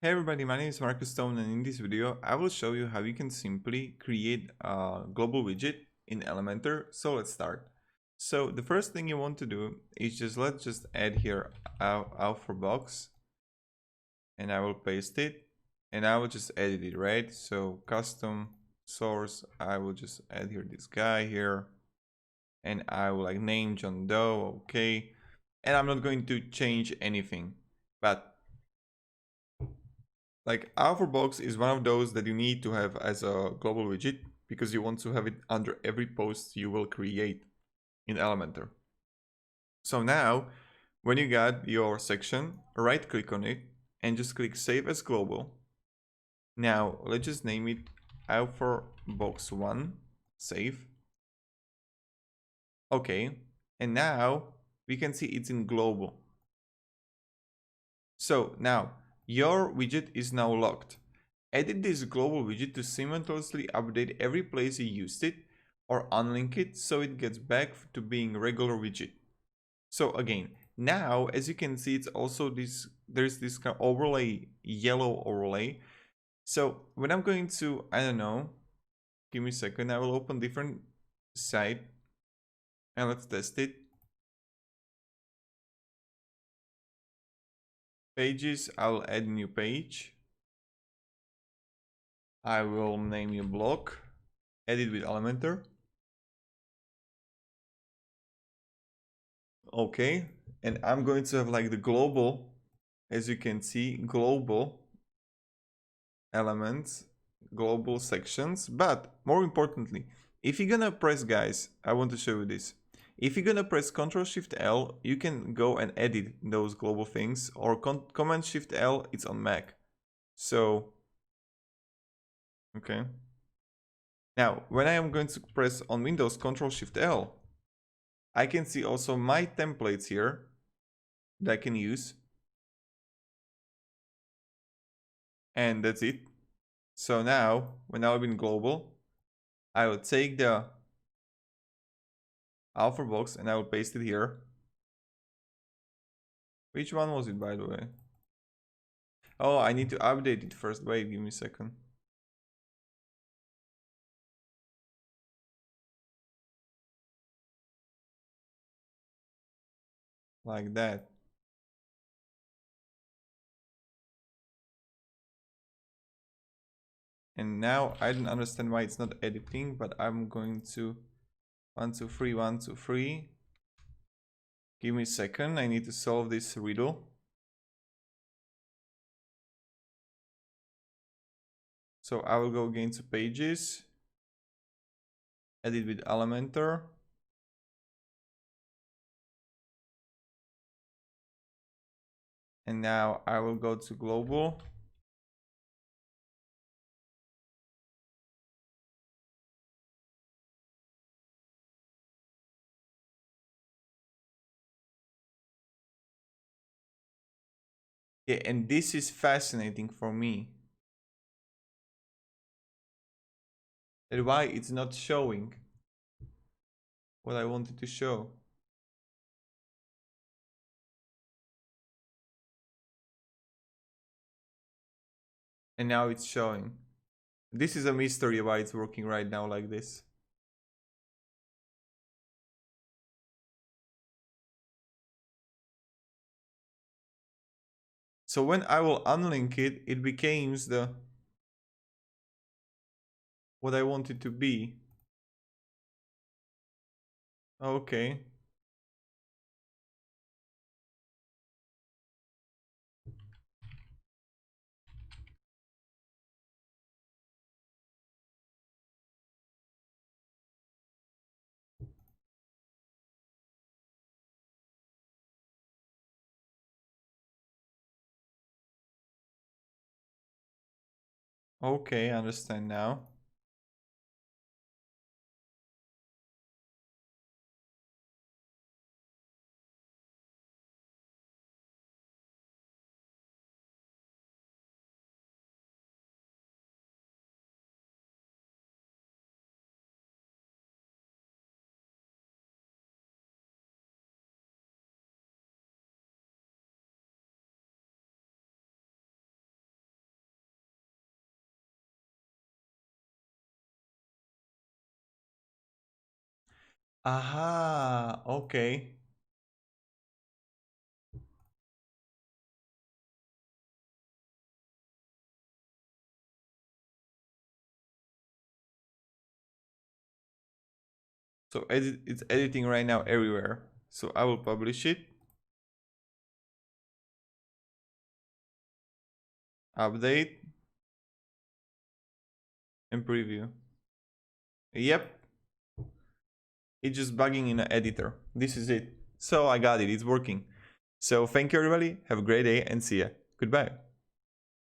Hey everybody, my name is Marcus Stone, and in this video I will show you how you can simply create a global widget in Elementor. So let's start. So the first thing you want to do is let's just add here our for box, and I will paste it, and I will just edit it, right? So custom source, I will just add here this guy here, and I will like name John Doe, okay, and I'm not going to change anything, but like Box is one of those that you need to have as a global widget because you want to have it under every post you will create in Elementor. So now, when you got your section, right click on it and just click Save as Global. Now, let's just name it Box 1, save. Okay, and now we can see it's in global. So now, your widget is now locked. Edit this global widget to simultaneously update every place you used it, or unlink it so it gets back to being regular widget. So again, now as you can see, it's also there's this kind of overlay, yellow overlay. So when I'm going to, I don't know, give me a second, I will open different site and let's test it. Pages, I'll add new page. I will name new block, edit with Elementor. Okay, and I'm going to have like the global, as you can see, global elements, global sections. But more importantly, if you're gonna press, guys, I want to show you this. If you're gonna press Ctrl Shift L, you can go and edit those global things, or Command Shift L, it's on Mac. So, okay. Now, when I am going to press on Windows Ctrl Shift L, I can see also my templates here that I can use. And that's it. So now, when I've been global, I will take the alpha box and I will paste it here. Which one was it, by the way? Oh, I need to update it first. Wait, give me a second. Like that. And now I don't understand why it's not editing, but I'm going to 1, 2, 3, 1, 2, 3. Give me a second. I need to solve this riddle. So I will go again to pages, edit with Elementor. And now I will go to global. Yeah, and this is fascinating for me. And why it's not showing what I wanted to show. And now it's showing. This is a mystery why it's working right now like this. So when I will unlink it, it becomes the what I want it to be. Okay. Okay, I understand now. Aha, okay. So it's editing right now everywhere. So I will publish it. Update. And preview. Yep. It's just bugging in the editor. This is it. So I got it. It's working. So thank you everybody. Have a great day and see ya. Goodbye.